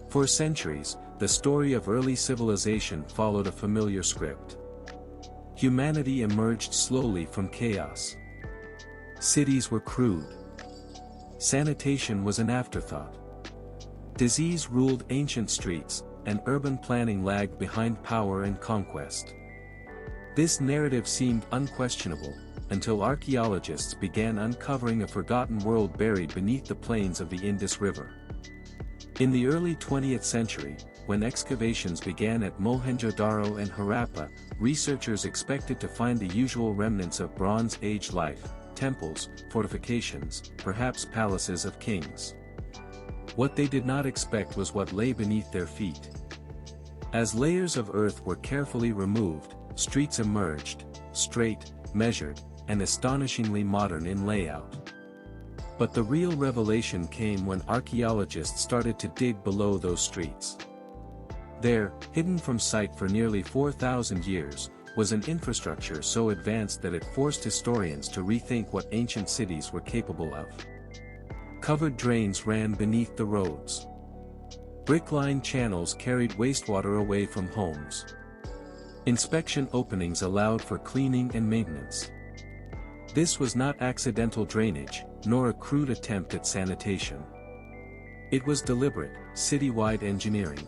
For centuries, the story of early civilization followed a familiar script. Humanity emerged slowly from chaos. Cities were crude. Sanitation was an afterthought. Disease ruled ancient streets, and urban planning lagged behind power and conquest. This narrative seemed unquestionable, until archaeologists began uncovering a forgotten world buried beneath the plains of the Indus River. In the early 20th century, when excavations began at Mohenjo-daro and Harappa, researchers expected to find the usual remnants of Bronze Age life: temples, fortifications, perhaps palaces of kings. What they did not expect was what lay beneath their feet. As layers of earth were carefully removed, streets emerged, straight, measured, and astonishingly modern in layout. But the real revelation came when archaeologists started to dig below those streets. There, hidden from sight for nearly 4,000 years, was an infrastructure so advanced that it forced historians to rethink what ancient cities were capable of. Covered drains ran beneath the roads. Brick-lined channels carried wastewater away from homes. Inspection openings allowed for cleaning and maintenance. This was not accidental drainage, nor a crude attempt at sanitation. It was deliberate, citywide engineering.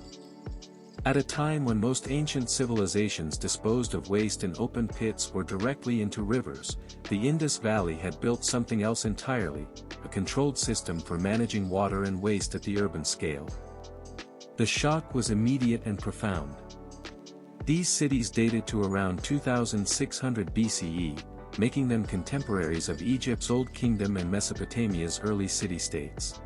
At a time when most ancient civilizations disposed of waste in open pits or directly into rivers, the Indus Valley had built something else entirely: a controlled system for managing water and waste at the urban scale. The shock was immediate and profound. These cities dated to around 2600 BCE, making them contemporaries of Egypt's Old Kingdom and Mesopotamia's early city-states.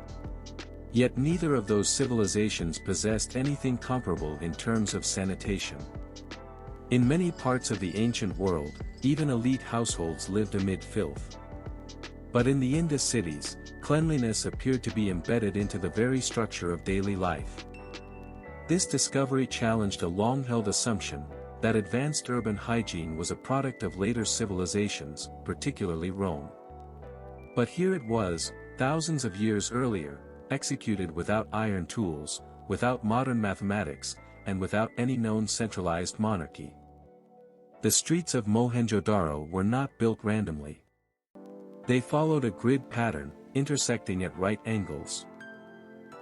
Yet neither of those civilizations possessed anything comparable in terms of sanitation. In many parts of the ancient world, even elite households lived amid filth. But in the Indus cities, cleanliness appeared to be embedded into the very structure of daily life. This discovery challenged a long-held assumption that advanced urban hygiene was a product of later civilizations, particularly Rome. But here it was, thousands of years earlier, executed without iron tools, without modern mathematics, and without any known centralized monarchy. The streets of Mohenjo-daro were not built randomly. They followed a grid pattern, intersecting at right angles.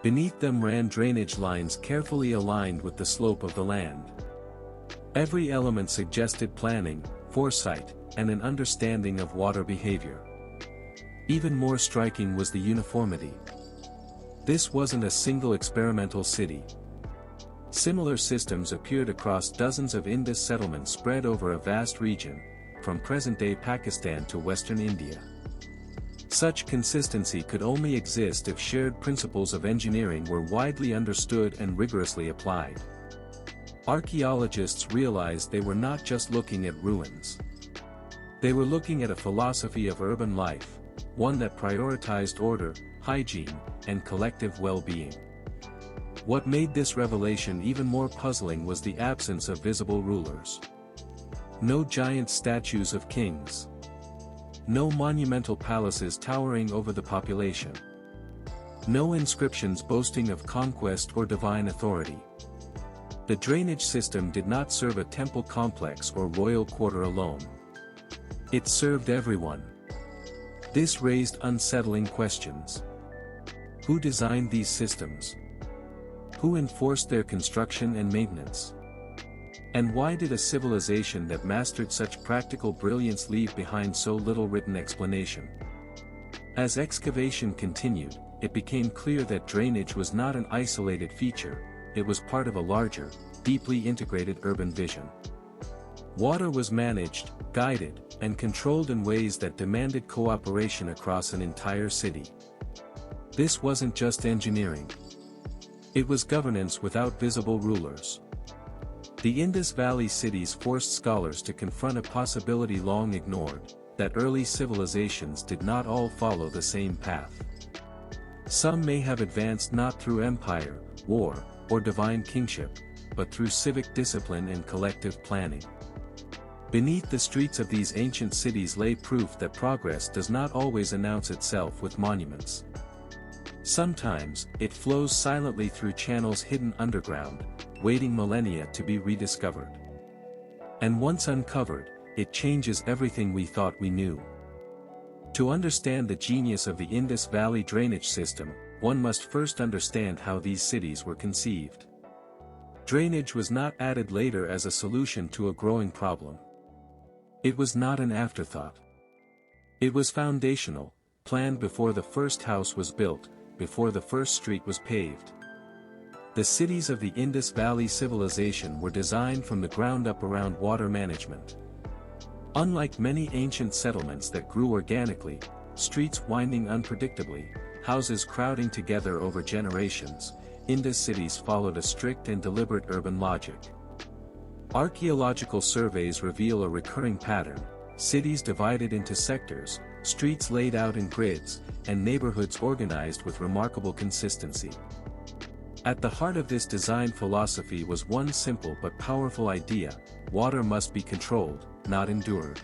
Beneath them ran drainage lines carefully aligned with the slope of the land. Every element suggested planning, foresight, and an understanding of water behavior. Even more striking was the uniformity. This wasn't a single experimental city. Similar systems appeared across dozens of Indus settlements spread over a vast region, from present-day Pakistan to western India. Such consistency could only exist if shared principles of engineering were widely understood and rigorously applied. Archaeologists realized they were not just looking at ruins. They were looking at a philosophy of urban life, one that prioritized order, hygiene, and collective well-being. What made this revelation even more puzzling was the absence of visible rulers. No giant statues of kings. No monumental palaces towering over the population. No inscriptions boasting of conquest or divine authority. The drainage system did not serve a temple complex or royal quarter alone. It served everyone. This raised unsettling questions. Who designed these systems? Who enforced their construction and maintenance? And why did a civilization that mastered such practical brilliance leave behind so little written explanation? As excavation continued, it became clear that drainage was not an isolated feature, it was part of a larger, deeply integrated urban vision. Water was managed, guided, and controlled in ways that demanded cooperation across an entire city. This wasn't just engineering. It was governance without visible rulers. The Indus Valley cities forced scholars to confront a possibility long ignored, that early civilizations did not all follow the same path. Some may have advanced not through empire, war, or divine kingship, but through civic discipline and collective planning. Beneath the streets of these ancient cities lay proof that progress does not always announce itself with monuments. Sometimes, it flows silently through channels hidden underground, waiting millennia to be rediscovered. And once uncovered, it changes everything we thought we knew. To understand the genius of the Indus Valley drainage system, one must first understand how these cities were conceived. Drainage was not added later as a solution to a growing problem. It was not an afterthought. It was foundational, planned before the first house was built, before the first street was paved. The cities of the Indus Valley Civilization were designed from the ground up around water management. Unlike many ancient settlements that grew organically, streets winding unpredictably, houses crowding together over generations, Indus cities followed a strict and deliberate urban logic. Archaeological surveys reveal a recurring pattern: cities divided into sectors, streets laid out in grids, and neighborhoods organized with remarkable consistency. At the heart of this design philosophy was one simple but powerful idea: water must be controlled, not endured.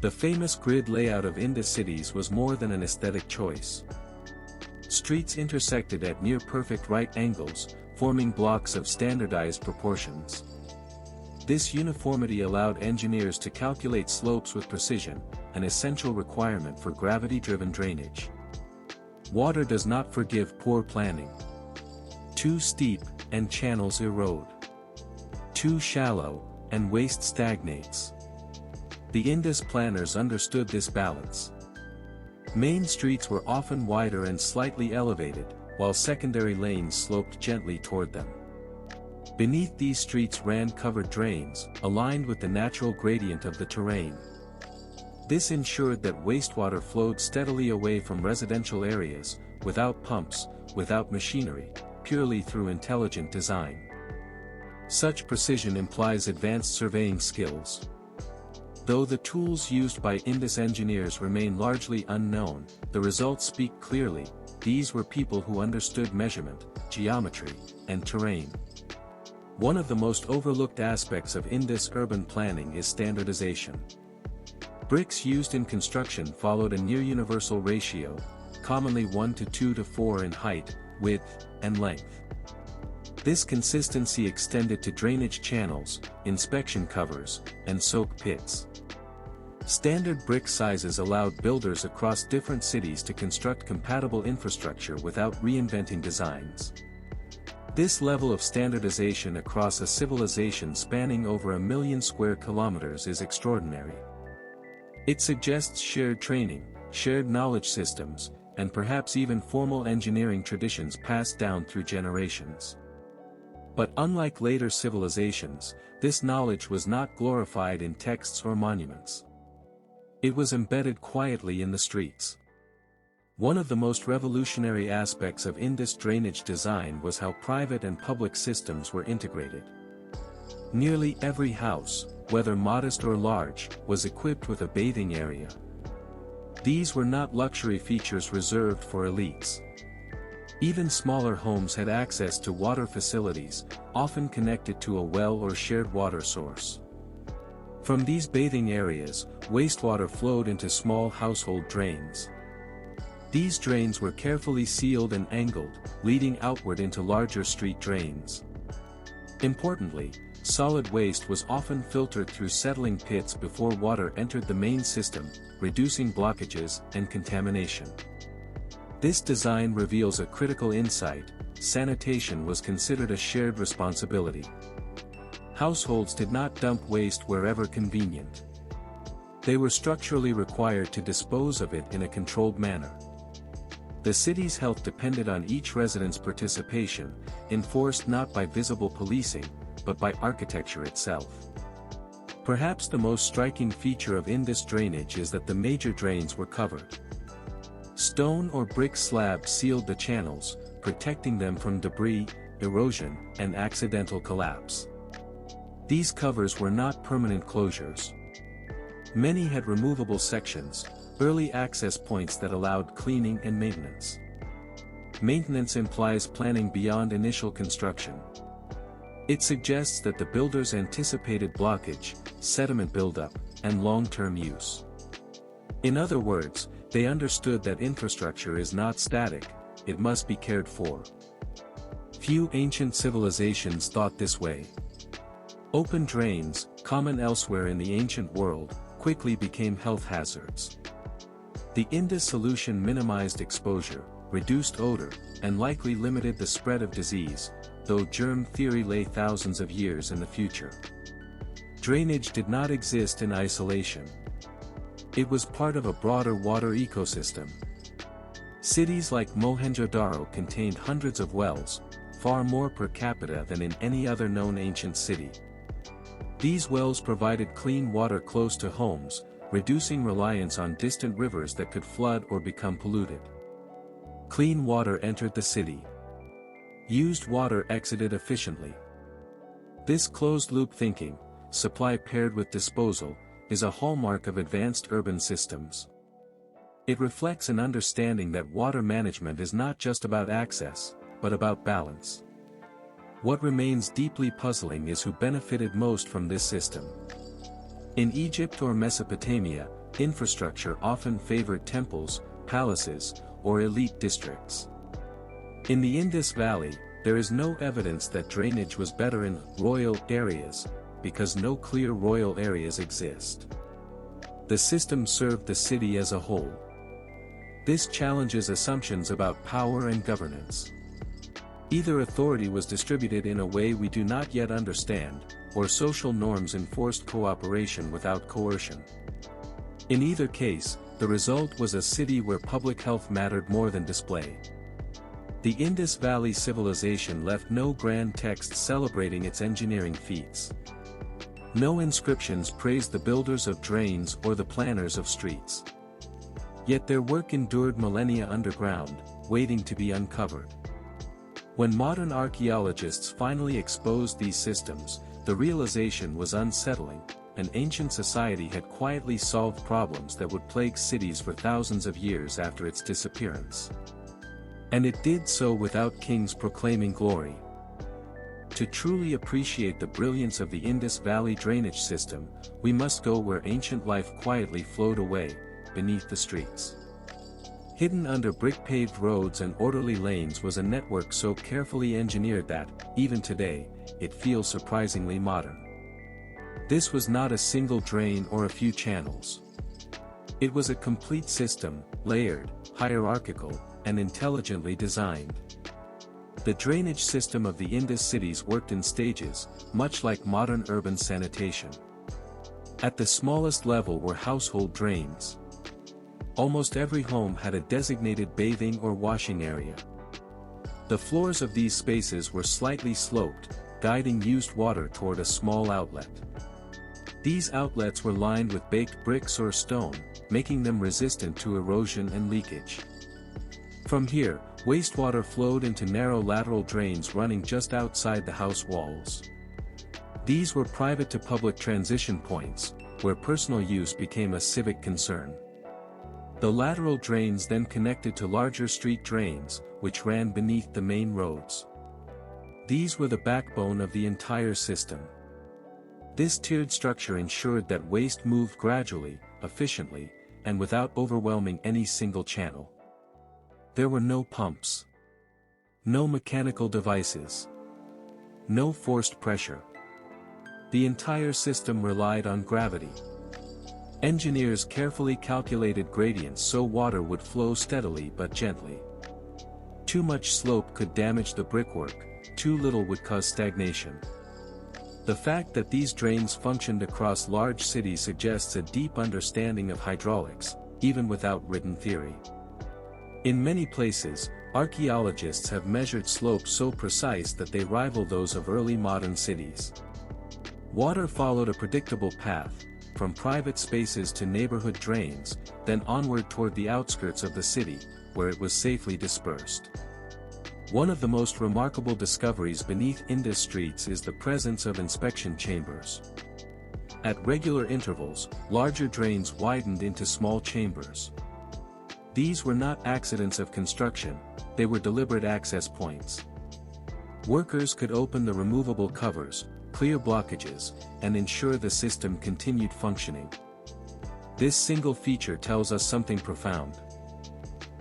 The famous grid layout of Indus cities was more than an aesthetic choice. Streets intersected at near-perfect right angles, forming blocks of standardized proportions. This uniformity allowed engineers to calculate slopes with precision, an essential requirement for gravity-driven drainage. Water does not forgive poor planning. Too steep, and channels erode. Too shallow, and waste stagnates. The Indus planners understood this balance. Main streets were often wider and slightly elevated, while secondary lanes sloped gently toward them. Beneath these streets ran covered drains, aligned with the natural gradient of the terrain. This ensured that wastewater flowed steadily away from residential areas, without pumps, without machinery, purely through intelligent design. Such precision implies advanced surveying skills. Though the tools used by Indus engineers remain largely unknown, the results speak clearly: these were people who understood measurement, geometry, and terrain. One of the most overlooked aspects of Indus urban planning is standardization. Bricks used in construction followed a near-universal ratio, commonly 1:2:4 in height, width, and length. This consistency extended to drainage channels, inspection covers, and soak pits. Standard brick sizes allowed builders across different cities to construct compatible infrastructure without reinventing designs. This level of standardization across a civilization spanning over 1 million square kilometers is extraordinary. It suggests shared training, shared knowledge systems, and perhaps even formal engineering traditions passed down through generations. But unlike later civilizations, this knowledge was not glorified in texts or monuments. It was embedded quietly in the streets. One of the most revolutionary aspects of Indus drainage design was how private and public systems were integrated. Nearly every house, whether modest or large, was equipped with a bathing area. These were not luxury features reserved for elites. Even smaller homes had access to water facilities, often connected to a well or shared water source. From these bathing areas, wastewater flowed into small household drains. These drains were carefully sealed and angled, leading outward into larger street drains. Importantly, solid waste was often filtered through settling pits before water entered the main system, reducing blockages and contamination. This design reveals a critical insight: sanitation was considered a shared responsibility. Households did not dump waste wherever convenient. They were structurally required to dispose of it in a controlled manner. The city's health depended on each resident's participation, enforced not by visible policing, but by architecture itself. Perhaps the most striking feature of Indus drainage is that the major drains were covered. Stone or brick slabs sealed the channels, protecting them from debris, erosion, and accidental collapse. These covers were not permanent closures. Many had removable sections, early access points that allowed cleaning and maintenance. Maintenance implies planning beyond initial construction. It suggests that the builders anticipated blockage, sediment buildup, and long-term use. In other words, they understood that infrastructure is not static, it must be cared for. Few ancient civilizations thought this way. Open drains, common elsewhere in the ancient world, quickly became health hazards. The Indus solution minimized exposure, reduced odor, and likely limited the spread of disease, though germ theory lay thousands of years in the future. Drainage did not exist in isolation. It was part of a broader water ecosystem. Cities like Mohenjo-daro contained hundreds of wells, far more per capita than in any other known ancient city. These wells provided clean water close to homes, reducing reliance on distant rivers that could flood or become polluted. Clean water entered the city. Used water exited efficiently. This closed-loop thinking, supply paired with disposal, is a hallmark of advanced urban systems. It reflects an understanding that water management is not just about access, but about balance. What remains deeply puzzling is who benefited most from this system. In Egypt or Mesopotamia, infrastructure often favored temples, palaces, or elite districts. In the Indus Valley, there is no evidence that drainage was better in royal areas, because no clear royal areas exist. The system served the city as a whole. This challenges assumptions about power and governance. Either authority was distributed in a way we do not yet understand, or social norms enforced cooperation without coercion. In either case, the result was a city where public health mattered more than display. The Indus Valley Civilization left no grand text celebrating its engineering feats. No inscriptions praised the builders of drains or the planners of streets. Yet their work endured millennia underground, waiting to be uncovered. When modern archaeologists finally exposed these systems, the realization was unsettling. An ancient society had quietly solved problems that would plague cities for thousands of years after its disappearance. And it did so without kings proclaiming glory. To truly appreciate the brilliance of the Indus Valley drainage system, we must go where ancient life quietly flowed away, beneath the streets. Hidden under brick-paved roads and orderly lanes was a network so carefully engineered that, even today, it feels surprisingly modern. This was not a single drain or a few channels. It was a complete system, layered, hierarchical, and intelligently designed. The drainage system of the Indus cities worked in stages, much like modern urban sanitation. At the smallest level were household drains. Almost every home had a designated bathing or washing area. The floors of these spaces were slightly sloped, guiding used water toward a small outlet. These outlets were lined with baked bricks or stone, making them resistant to erosion and leakage. From here, wastewater flowed into narrow lateral drains running just outside the house walls. These were private to public transition points, where personal use became a civic concern. The lateral drains then connected to larger street drains, which ran beneath the main roads. These were the backbone of the entire system. This tiered structure ensured that waste moved gradually, efficiently, and without overwhelming any single channel. There were no pumps. No mechanical devices. No forced pressure. The entire system relied on gravity. Engineers carefully calculated gradients so water would flow steadily but gently. Too much slope could damage the brickwork, too little would cause stagnation. The fact that these drains functioned across large cities suggests a deep understanding of hydraulics, even without written theory. In many places, archaeologists have measured slopes so precise that they rival those of early modern cities. Water followed a predictable path, from private spaces to neighborhood drains, then onward toward the outskirts of the city, where it was safely dispersed. One of the most remarkable discoveries beneath Indus streets is the presence of inspection chambers. At regular intervals, larger drains widened into small chambers. These were not accidents of construction, they were deliberate access points. Workers could open the removable covers, clear blockages, and ensure the system continued functioning. This single feature tells us something profound.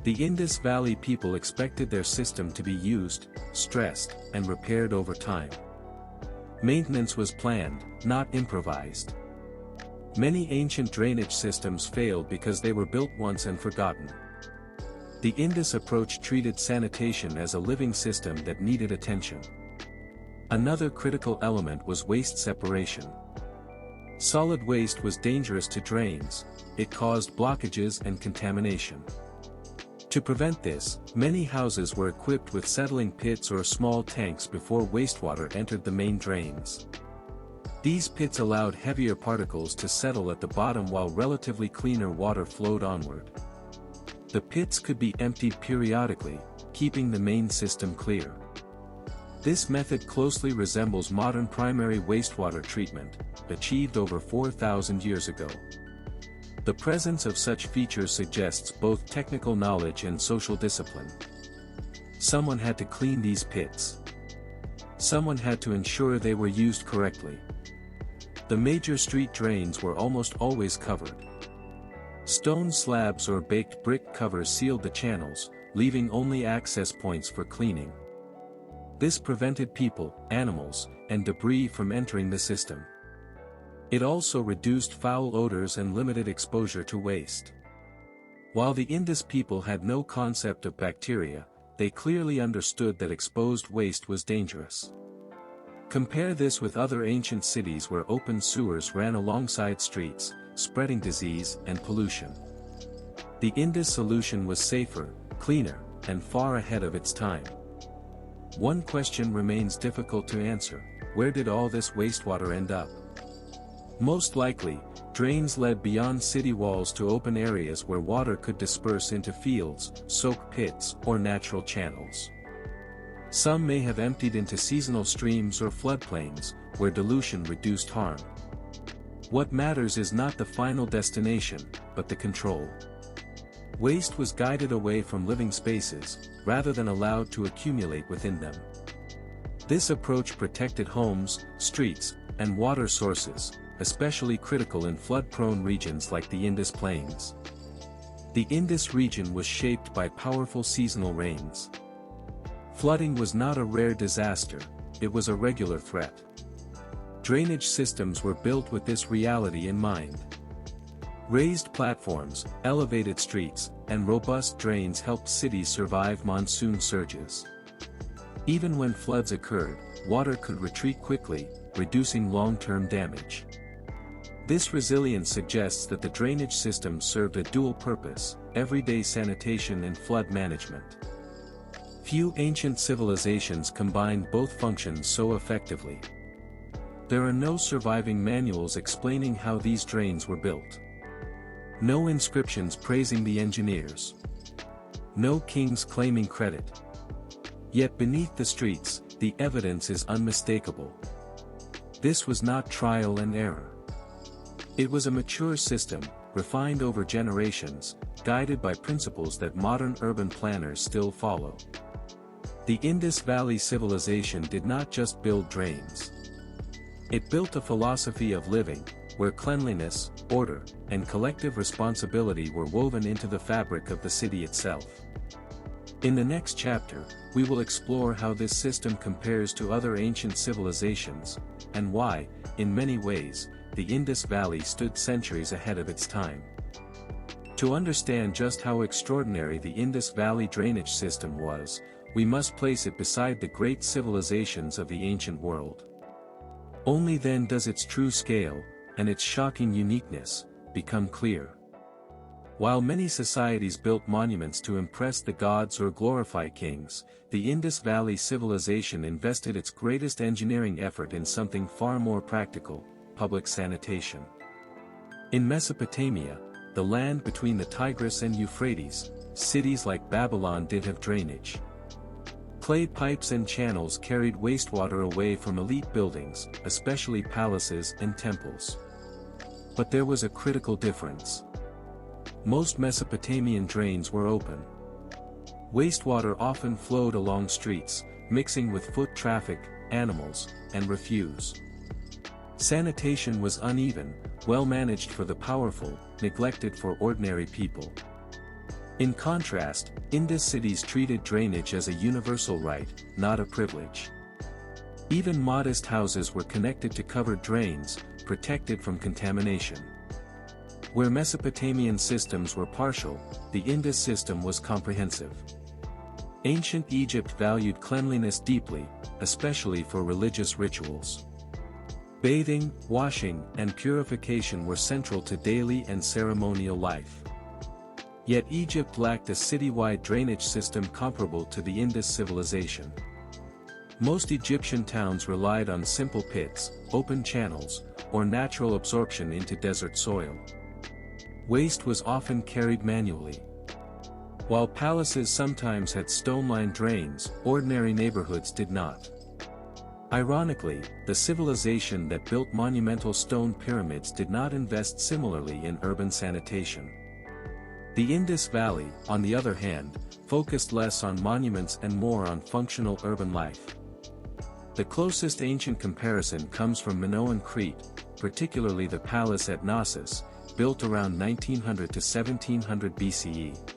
The Indus Valley people expected their system to be used, stressed, and repaired over time. Maintenance was planned, not improvised. Many ancient drainage systems failed because they were built once and forgotten. The Indus approach treated sanitation as a living system that needed attention. Another critical element was waste separation. Solid waste was dangerous to drains, it caused blockages and contamination. To prevent this, many houses were equipped with settling pits or small tanks before wastewater entered the main drains. These pits allowed heavier particles to settle at the bottom while relatively cleaner water flowed onward. The pits could be emptied periodically, keeping the main system clear. This method closely resembles modern primary wastewater treatment, achieved over 4,000 years ago. The presence of such features suggests both technical knowledge and social discipline. Someone had to clean these pits. Someone had to ensure they were used correctly. The major street drains were almost always covered. Stone slabs or baked brick covers sealed the channels, leaving only access points for cleaning. This prevented people, animals, and debris from entering the system. It also reduced foul odors and limited exposure to waste. While the Indus people had no concept of bacteria, they clearly understood that exposed waste was dangerous. Compare this with other ancient cities where open sewers ran alongside streets, spreading disease and pollution. The Indus solution was safer, cleaner, and far ahead of its time. One question remains difficult to answer: where did all this wastewater end up? Most likely, drains led beyond city walls to open areas where water could disperse into fields, soak pits, or natural channels. Some may have emptied into seasonal streams or floodplains, where dilution reduced harm. What matters is not the final destination, but the control. Waste was guided away from living spaces, rather than allowed to accumulate within them. This approach protected homes, streets, and water sources, especially critical in flood-prone regions like the Indus Plains. The Indus region was shaped by powerful seasonal rains. Flooding was not a rare disaster, it was a regular threat. Drainage systems were built with this reality in mind. Raised platforms, elevated streets, and robust drains helped cities survive monsoon surges. Even when floods occurred, water could retreat quickly, reducing long-term damage. This resilience suggests that the drainage system served a dual purpose: everyday sanitation and flood management. Few ancient civilizations combined both functions so effectively. There are no surviving manuals explaining how these drains were built. No inscriptions praising the engineers. No kings claiming credit. Yet beneath the streets, the evidence is unmistakable. This was not trial and error. It was a mature system, refined over generations, guided by principles that modern urban planners still follow. The Indus Valley Civilization did not just build drains. It built a philosophy of living, where cleanliness, order, and collective responsibility were woven into the fabric of the city itself. In the next chapter, we will explore how this system compares to other ancient civilizations, and why, in many ways, the Indus Valley stood centuries ahead of its time. To understand just how extraordinary the Indus Valley drainage system was, we must place it beside the great civilizations of the ancient world. Only then does its true scale, and its shocking uniqueness, become clear. While many societies built monuments to impress the gods or glorify kings, the Indus Valley Civilization invested its greatest engineering effort in something far more practical: public sanitation. In Mesopotamia, the land between the Tigris and Euphrates, cities like Babylon did have drainage. Clay pipes and channels carried wastewater away from elite buildings, especially palaces and temples. But there was a critical difference. Most Mesopotamian drains were open. Wastewater often flowed along streets, mixing with foot traffic, animals, and refuse. Sanitation was uneven, well managed for the powerful, neglected for ordinary people. In contrast, Indus cities treated drainage as a universal right, not a privilege. Even modest houses were connected to covered drains, protected from contamination. Where Mesopotamian systems were partial, the Indus system was comprehensive. Ancient Egypt valued cleanliness deeply, especially for religious rituals. Bathing, washing, and purification were central to daily and ceremonial life. Yet Egypt lacked a citywide drainage system comparable to the Indus civilization. Most Egyptian towns relied on simple pits, open channels, or natural absorption into desert soil. Waste was often carried manually. While palaces sometimes had stone-lined drains, ordinary neighborhoods did not. Ironically, the civilization that built monumental stone pyramids did not invest similarly in urban sanitation. The Indus Valley, on the other hand, focused less on monuments and more on functional urban life. The closest ancient comparison comes from Minoan Crete, particularly the palace at Knossos, built around 1900 to 1700 BCE.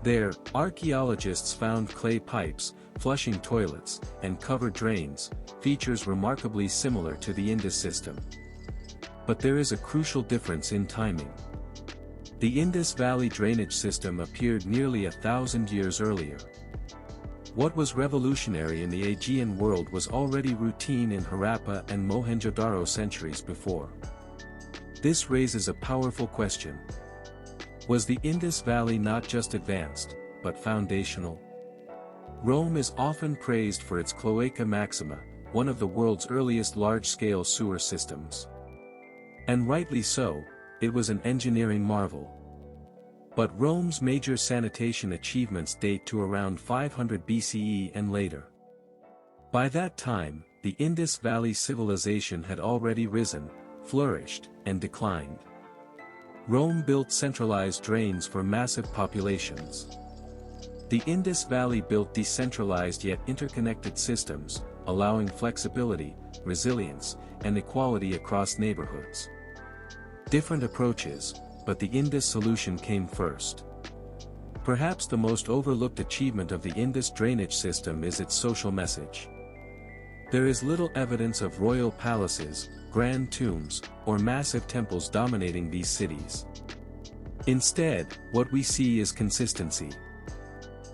There, archaeologists found clay pipes, flushing toilets, and covered drains, features remarkably similar to the Indus system. But there is a crucial difference in timing. The Indus Valley drainage system appeared nearly 1,000 years earlier. What was revolutionary in the Aegean world was already routine in Harappa and Mohenjo-daro centuries before. This raises a powerful question. Was the Indus Valley not just advanced, but foundational? Rome is often praised for its Cloaca Maxima, one of the world's earliest large-scale sewer systems. And rightly so, it was an engineering marvel. But Rome's major sanitation achievements date to around 500 BCE and later. By that time, the Indus Valley Civilization had already risen, flourished, and declined. Rome built centralized drains for massive populations. The Indus Valley built decentralized yet interconnected systems, allowing flexibility, resilience, and equality across neighborhoods. Different approaches, but the Indus solution came first. Perhaps the most overlooked achievement of the Indus drainage system is its social message. There is little evidence of royal palaces, grand tombs, or massive temples dominating these cities. Instead, what we see is consistency.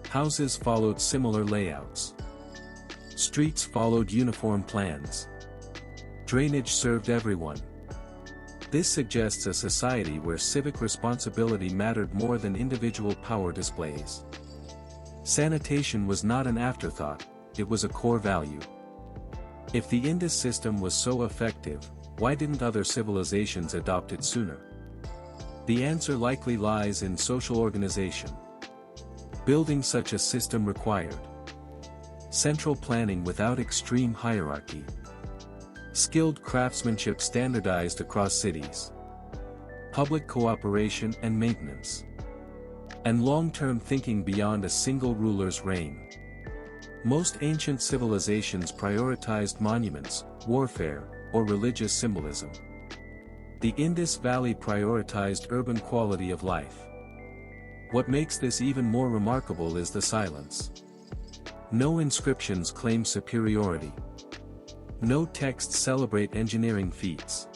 Houses followed similar layouts. Streets followed uniform plans. Drainage served everyone. This suggests a society where civic responsibility mattered more than individual power displays. Sanitation was not an afterthought, it was a core value. If the Indus system was so effective, why didn't other civilizations adopt it sooner? The answer likely lies in social organization. Building such a system required central planning without extreme hierarchy, skilled craftsmanship standardized across cities, public cooperation and maintenance, and long-term thinking beyond a single ruler's reign. Most ancient civilizations prioritized monuments, warfare, or religious symbolism. The Indus Valley prioritized urban quality of life. What makes this even more remarkable is the silence. No inscriptions claim superiority. No texts celebrate engineering feats.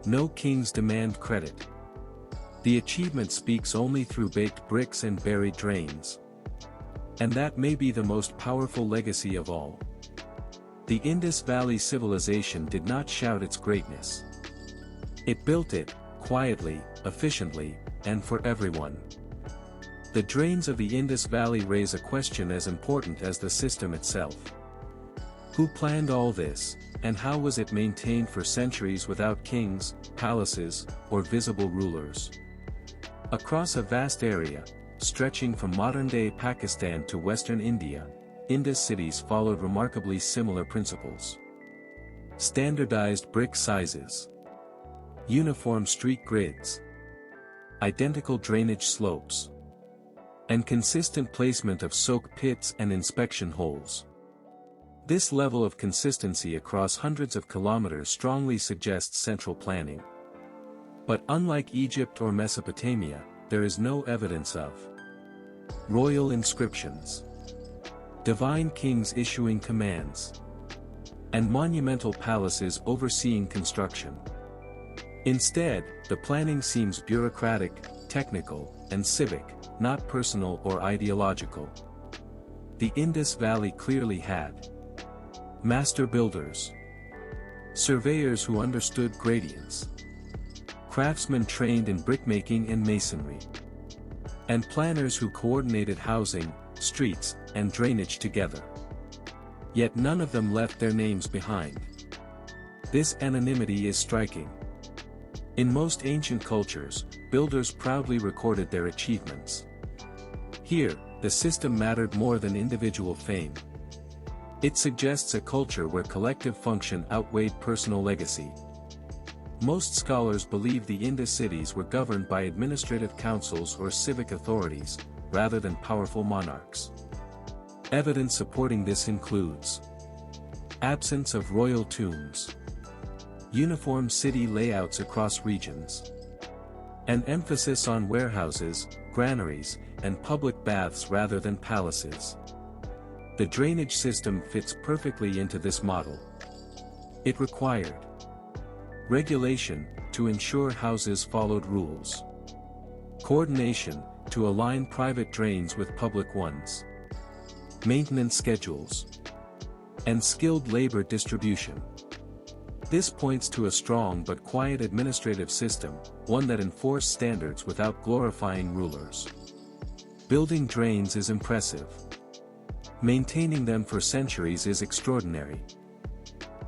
No kings demand credit. The achievement speaks only through baked bricks and buried drains. And that may be the most powerful legacy of all. The Indus Valley Civilization did not shout its greatness. It built it, quietly, efficiently, and for everyone. The drains of the Indus Valley raise a question as important as the system itself. Who planned all this, and how was it maintained for centuries without kings, palaces, or visible rulers? Across a vast area, stretching from modern-day Pakistan to western India, Indus cities followed remarkably similar principles. Standardized brick sizes, uniform street grids, identical drainage slopes, and consistent placement of soak pits and inspection holes. This level of consistency across hundreds of kilometers strongly suggests central planning. But unlike Egypt or Mesopotamia, there is no evidence of royal inscriptions, divine kings issuing commands, and monumental palaces overseeing construction. Instead, the planning seems bureaucratic, technical, and civic, not personal or ideological. The Indus Valley clearly had master builders, surveyors who understood gradients, craftsmen trained in brickmaking and masonry, and planners who coordinated housing, streets, and drainage together. Yet none of them left their names behind. This anonymity is striking. In most ancient cultures, builders proudly recorded their achievements. Here, the system mattered more than individual fame. It suggests a culture where collective function outweighed personal legacy. Most scholars believe the Indus cities were governed by administrative councils or civic authorities, rather than powerful monarchs. Evidence supporting this includes absence of royal tombs, uniform city layouts across regions, an emphasis on warehouses, granaries, and public baths rather than palaces. The drainage system fits perfectly into this model. It required regulation, to ensure houses followed rules, coordination, to align private drains with public ones, maintenance schedules, and skilled labor distribution. This points to a strong but quiet administrative system, one that enforced standards without glorifying rulers. Building drains is impressive. Maintaining them for centuries is extraordinary.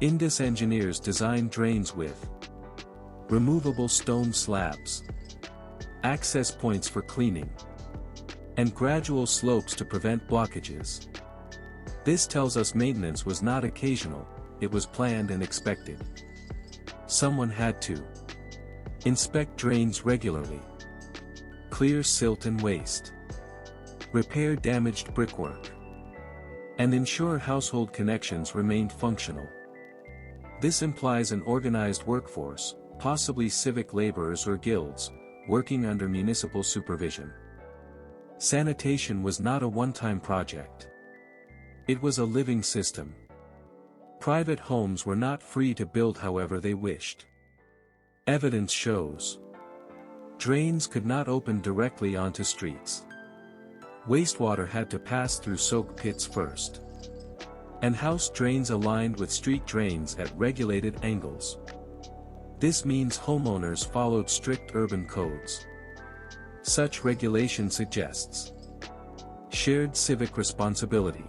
Indus engineers designed drains with removable stone slabs, access points for cleaning, and gradual slopes to prevent blockages. This tells us maintenance was not occasional, it was planned and expected. Someone had to inspect drains regularly, clear silt and waste, repair damaged brickwork, and ensure household connections remained functional. This implies an organized workforce, possibly civic laborers or guilds, working under municipal supervision. Sanitation was not a one-time project. It was a living system. Private homes were not free to build however they wished. Evidence shows drains could not open directly onto streets. Wastewater had to pass through soak pits first, and house drains aligned with street drains at regulated angles. This means homeowners followed strict urban codes. Such regulation suggests shared civic responsibility,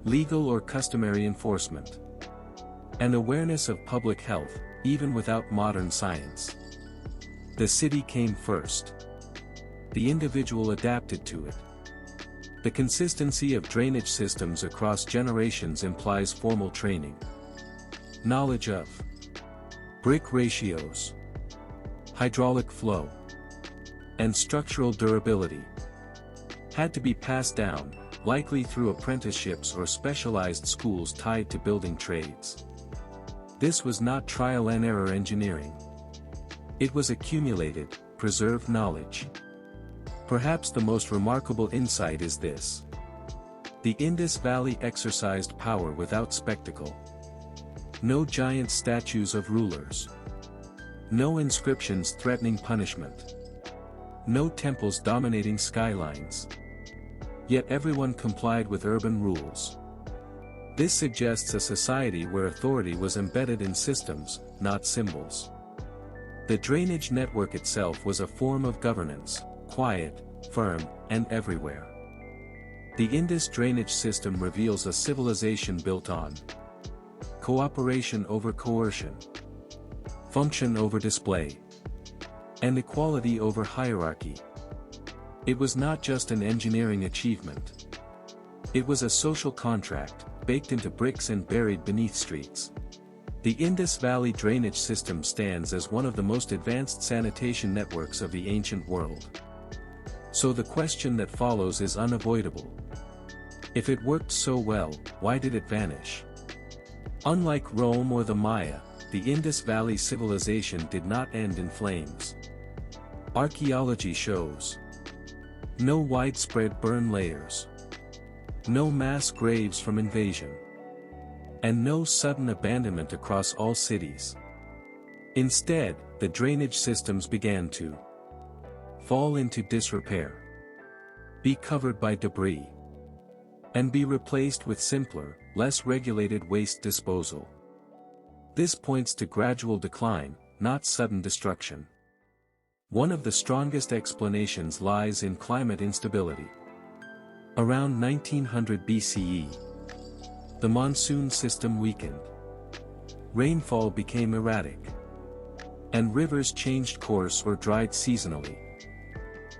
legal or customary enforcement, and awareness of public health, even without modern science. The city came first. The individual adapted to it. The consistency of drainage systems across generations implies formal training. Knowledge of brick ratios, hydraulic flow, and structural durability had to be passed down, likely through apprenticeships or specialized schools tied to building trades. This was not trial-and-error engineering. It was accumulated, preserved knowledge. Perhaps the most remarkable insight is this: the Indus Valley exercised power without spectacle. No giant statues of rulers. No inscriptions threatening punishment. No temples dominating skylines. Yet everyone complied with urban rules. This suggests a society where authority was embedded in systems, not symbols. The drainage network itself was a form of governance, quiet, firm, and everywhere. The Indus drainage system reveals a civilization built on cooperation over coercion, function over display, and equality over hierarchy. It was not just an engineering achievement. It was a social contract, baked into bricks and buried beneath streets. The Indus Valley drainage system stands as one of the most advanced sanitation networks of the ancient world. So the question that follows is unavoidable. If it worked so well, why did it vanish? Unlike Rome or the Maya, the Indus Valley Civilization did not end in flames. Archaeology shows no widespread burn layers, no mass graves from invasion, and no sudden abandonment across all cities. Instead, the drainage systems began to fall into disrepair, be covered by debris, and be replaced with simpler, less regulated waste disposal. This points to gradual decline, not sudden destruction. One of the strongest explanations lies in climate instability. Around 1900 BCE, the monsoon system weakened. Rainfall became erratic, and rivers changed course or dried seasonally.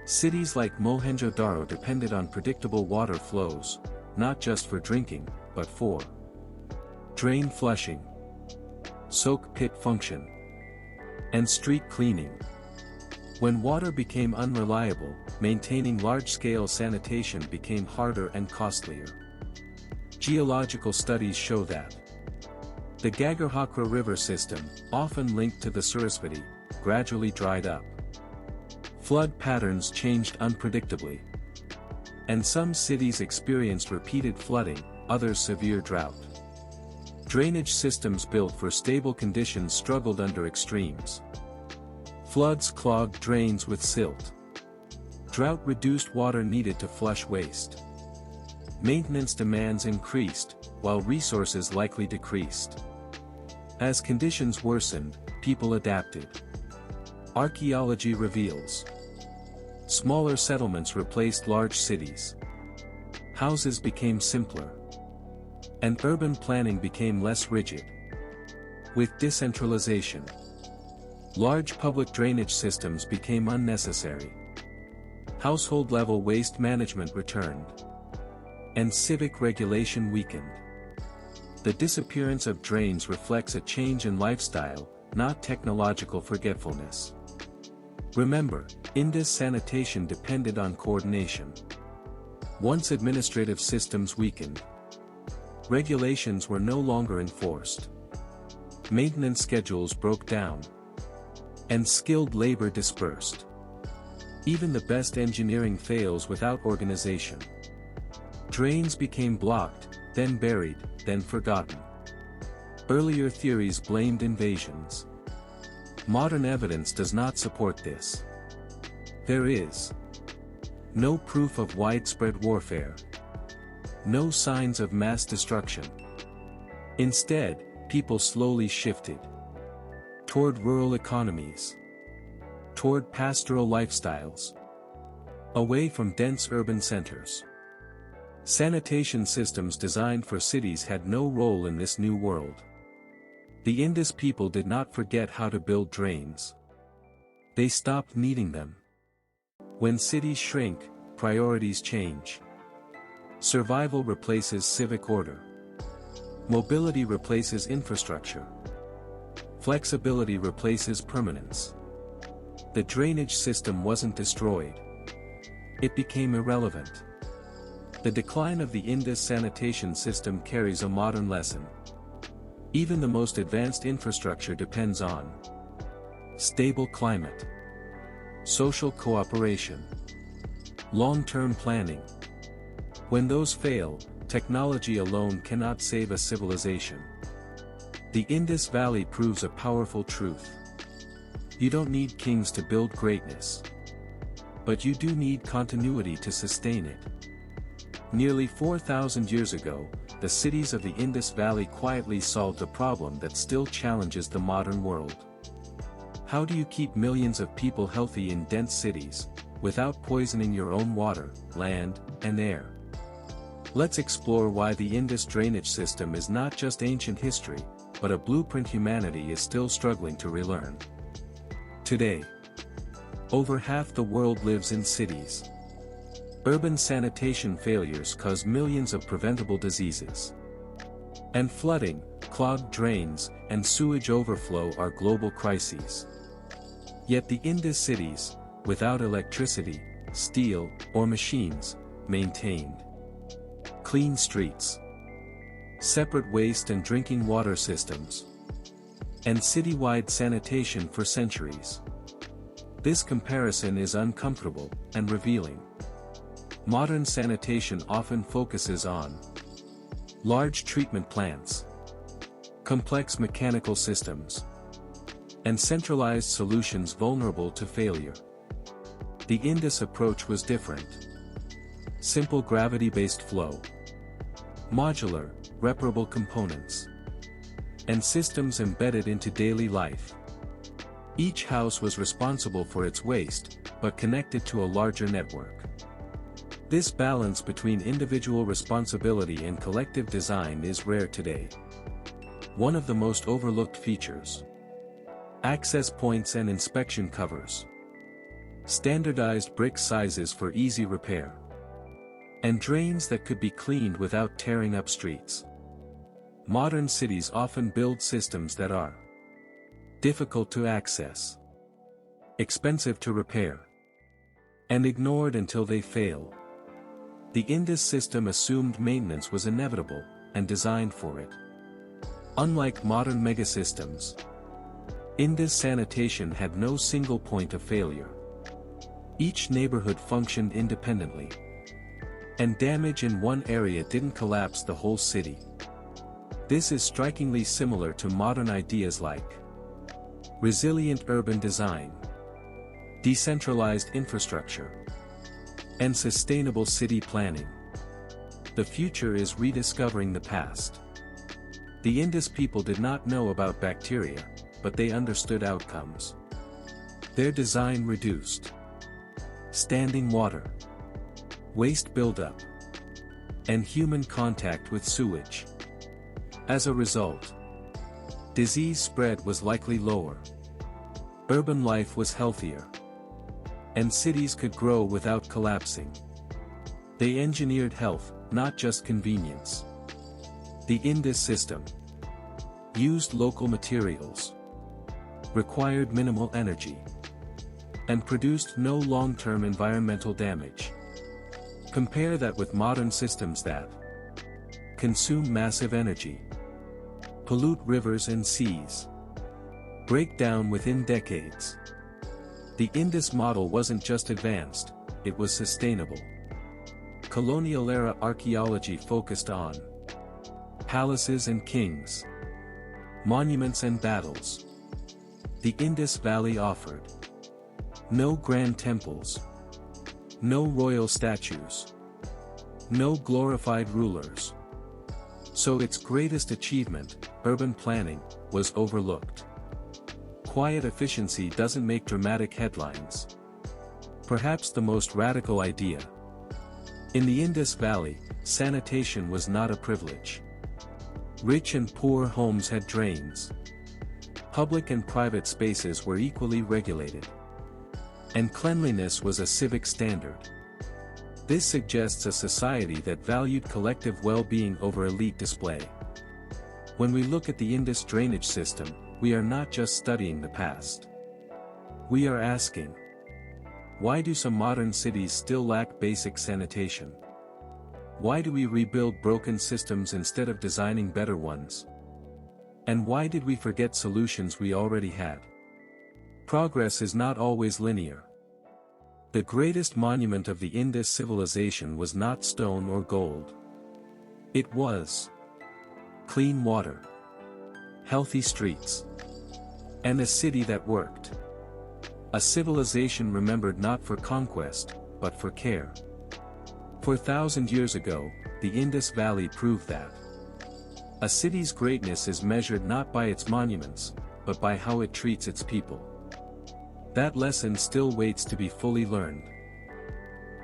Cities like Mohenjo-daro depended on predictable water flows, not just for drinking, but for drain flushing, soak pit function, and street cleaning. When water became unreliable, maintaining large-scale sanitation became harder and costlier. Geological studies show that the Gagarhakra river system, often linked to the Sarasvati, gradually dried up. Flood patterns changed unpredictably, and some cities experienced repeated flooding, others severe drought. Drainage systems built for stable conditions struggled under extremes. Floods clogged drains with silt. Drought reduced water needed to flush waste. Maintenance demands increased, while resources likely decreased. As conditions worsened, people adapted. Archaeology reveals smaller settlements replaced large cities. Houses became simpler, and urban planning became less rigid. With decentralization, large public drainage systems became unnecessary. Household-level waste management returned, and civic regulation weakened. The disappearance of drains reflects a change in lifestyle, not technological forgetfulness. Remember, Indus sanitation depended on coordination. Once administrative systems weakened, regulations were no longer enforced. Maintenance schedules broke down, and skilled labor dispersed. Even the best engineering fails without organization. Drains became blocked, then buried, then forgotten. Earlier theories blamed invasions. Modern evidence does not support this. There is no proof of widespread warfare, no signs of mass destruction. Instead, people slowly shifted toward rural economies, toward pastoral lifestyles, away from dense urban centers. Sanitation systems designed for cities had no role in this new world. The Indus people did not forget how to build drains. They stopped needing them. When cities shrink, priorities change. Survival replaces civic order. Mobility replaces infrastructure. Flexibility replaces permanence. The drainage system wasn't destroyed. It became irrelevant. The decline of the Indus sanitation system carries a modern lesson. Even the most advanced infrastructure depends on stable climate, social cooperation, long-term planning. When those fail, technology alone cannot save a civilization. The Indus Valley proves a powerful truth. You don't need kings to build greatness, but you do need continuity to sustain it. Nearly 4,000 years ago, the cities of the Indus Valley quietly solved a problem that still challenges the modern world. How do you keep millions of people healthy in dense cities, without poisoning your own water, land, and air? Let's explore why the Indus drainage system is not just ancient history, but a blueprint humanity is still struggling to relearn. Today, over half the world lives in cities. Urban sanitation failures cause millions of preventable diseases. And flooding, clogged drains, and sewage overflow are global crises. Yet the Indus cities, without electricity, steel, or machines, maintained clean streets, separate waste and drinking water systems, and citywide sanitation for centuries. This comparison is uncomfortable and revealing. Modern sanitation often focuses on large treatment plants, complex mechanical systems, and centralized solutions vulnerable to failure. The Indus approach was different. Simple gravity-based flow, modular, reparable components, and systems embedded into daily life. Each house was responsible for its waste, but connected to a larger network. This balance between individual responsibility and collective design is rare today. One of the most overlooked features: access points and inspection covers, standardized brick sizes for easy repair, and drains that could be cleaned without tearing up streets. Modern cities often build systems that are difficult to access, expensive to repair, and ignored until they fail. The Indus system assumed maintenance was inevitable, and designed for it. Unlike modern megasystems, Indus sanitation had no single point of failure. Each neighborhood functioned independently, and damage in one area didn't collapse the whole city. This is strikingly similar to modern ideas like resilient urban design, decentralized infrastructure, and sustainable city planning. The future is rediscovering the past. The Indus people did not know about bacteria, but they understood outcomes. Their design reduced standing water, waste buildup, and human contact with sewage. As a result, disease spread was likely lower, urban life was healthier, and cities could grow without collapsing. They engineered health, not just convenience. The Indus system used local materials, required minimal energy, and produced no long-term environmental damage. Compare that with modern systems that consume massive energy, pollute rivers and seas, break down within decades. The Indus model wasn't just advanced, it was sustainable. Colonial-era archaeology focused on palaces and kings, monuments and battles. The Indus Valley offered no grand temples, no royal statues, no glorified rulers. So its greatest achievement, urban planning, was overlooked. Quiet efficiency doesn't make dramatic headlines. Perhaps the most radical idea. In the Indus Valley, sanitation was not a privilege. Rich and poor homes had drains. Public and private spaces were equally regulated. And cleanliness was a civic standard. This suggests a society that valued collective well-being over elite display. When we look at the Indus drainage system, we are not just studying the past. We are asking, why do some modern cities still lack basic sanitation? Why do we rebuild broken systems instead of designing better ones? And why did we forget solutions we already had? Progress is not always linear. The greatest monument of the Indus civilization was not stone or gold. It was clean water, healthy streets, and a city that worked. A civilization remembered not for conquest, but for care. 4,000 years ago, the Indus Valley proved that a city's greatness is measured not by its monuments, but by how it treats its people. That lesson still waits to be fully learned.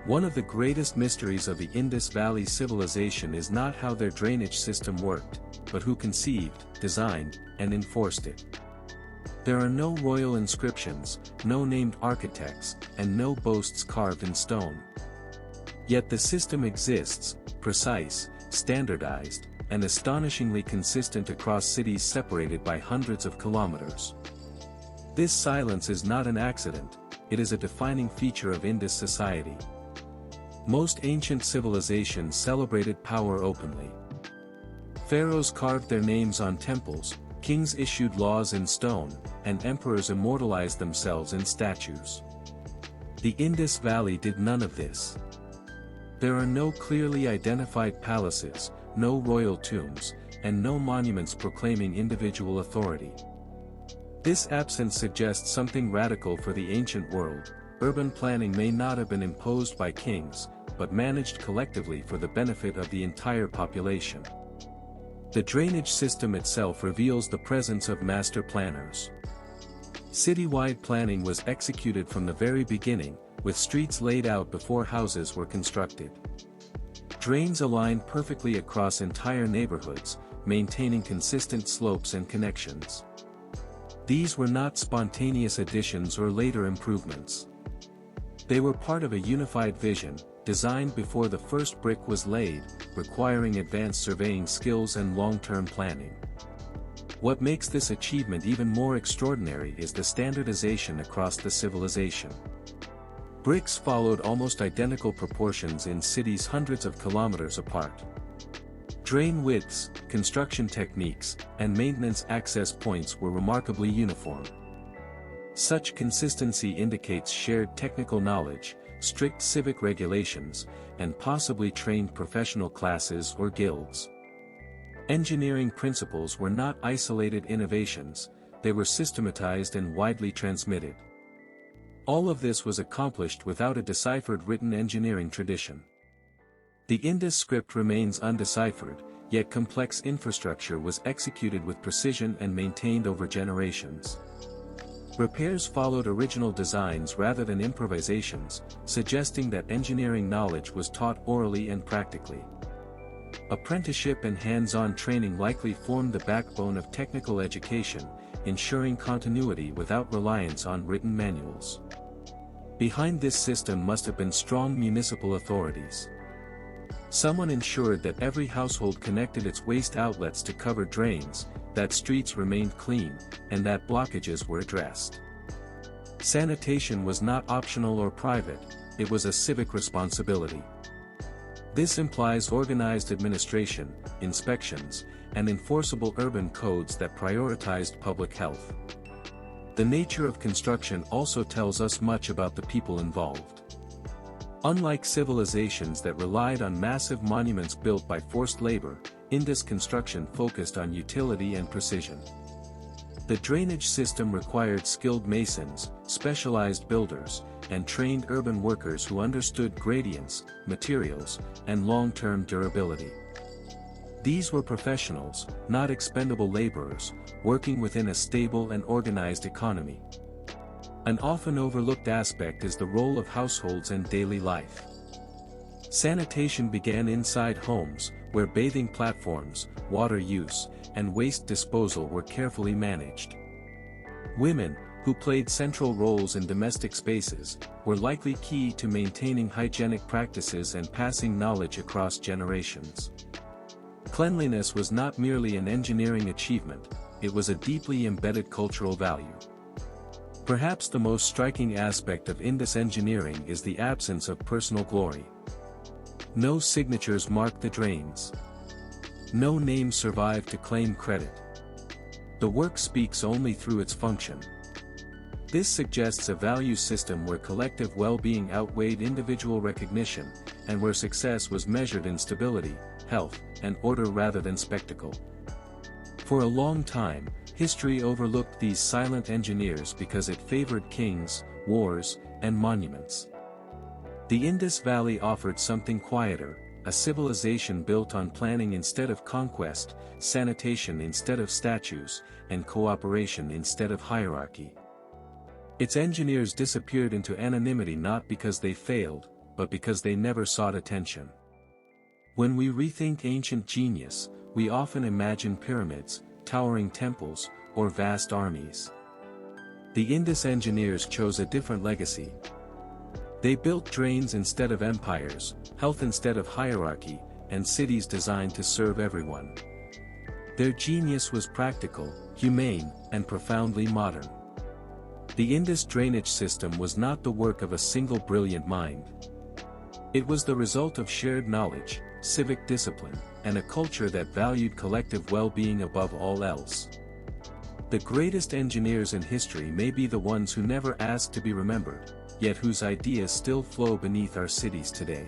One of the greatest mysteries of the Indus Valley Civilization is not how their drainage system worked, but who conceived, designed, and enforced it. There are no royal inscriptions, no named architects, and no boasts carved in stone. Yet the system exists, precise, standardized, and astonishingly consistent across cities separated by hundreds of kilometers. This silence is not an accident, it is a defining feature of Indus society. Most ancient civilizations celebrated power openly. Pharaohs carved their names on temples, kings issued laws in stone, and emperors immortalized themselves in statues. The Indus Valley did none of this. There are no clearly identified palaces, no royal tombs, and no monuments proclaiming individual authority. This absence suggests something radical for the ancient world. Urban planning may not have been imposed by kings, but managed collectively for the benefit of the entire population. The drainage system itself reveals the presence of master planners. Citywide planning was executed from the very beginning, with streets laid out before houses were constructed. Drains aligned perfectly across entire neighborhoods, maintaining consistent slopes and connections. These were not spontaneous additions or later improvements. They were part of a unified vision, designed before the first brick was laid, requiring advanced surveying skills and long-term planning. What makes this achievement even more extraordinary is the standardization across the civilization. Bricks followed almost identical proportions in cities hundreds of kilometers apart. Drain widths, construction techniques, and maintenance access points were remarkably uniform. Such consistency indicates shared technical knowledge, strict civic regulations, and possibly trained professional classes or guilds. Engineering principles were not isolated innovations, they were systematized and widely transmitted. All of this was accomplished without a deciphered written engineering tradition. The Indus script remains undeciphered, yet complex infrastructure was executed with precision and maintained over generations. Repairs followed original designs rather than improvisations, suggesting that engineering knowledge was taught orally and practically. Apprenticeship and hands-on training likely formed the backbone of technical education, ensuring continuity without reliance on written manuals. Behind this system must have been strong municipal authorities. Someone ensured that every household connected its waste outlets to covered drains, that streets remained clean, and that blockages were addressed. Sanitation was not optional or private, it was a civic responsibility. This implies organized administration, inspections, and enforceable urban codes that prioritized public health. The nature of construction also tells us much about the people involved. Unlike civilizations that relied on massive monuments built by forced labor, Indus construction focused on utility and precision. The drainage system required skilled masons, specialized builders, and trained urban workers who understood gradients, materials, and long-term durability. These were professionals, not expendable laborers, working within a stable and organized economy. An often overlooked aspect is the role of households and daily life. Sanitation began inside homes, where bathing platforms, water use, and waste disposal were carefully managed. Women, who played central roles in domestic spaces, were likely key to maintaining hygienic practices and passing knowledge across generations. Cleanliness was not merely an engineering achievement, it was a deeply embedded cultural value. Perhaps the most striking aspect of Indus engineering is the absence of personal glory. No signatures mark the drains. No name survived to claim credit. The work speaks only through its function. This suggests a value system where collective well-being outweighed individual recognition, and where success was measured in stability, health, and order rather than spectacle. For a long time, history overlooked these silent engineers because it favored kings, wars, and monuments. The Indus Valley offered something quieter, a civilization built on planning instead of conquest, sanitation instead of statues, and cooperation instead of hierarchy. Its engineers disappeared into anonymity not because they failed, but because they never sought attention. When we rethink ancient genius, we often imagine pyramids, towering temples, or vast armies. The Indus engineers chose a different legacy. They built drains instead of empires, health instead of hierarchy, and cities designed to serve everyone. Their genius was practical, humane, and profoundly modern. The Indus drainage system was not the work of a single brilliant mind. It was the result of shared knowledge, civic discipline, and a culture that valued collective well-being above all else. The greatest engineers in history may be the ones who never asked to be remembered, yet whose ideas still flow beneath our cities today.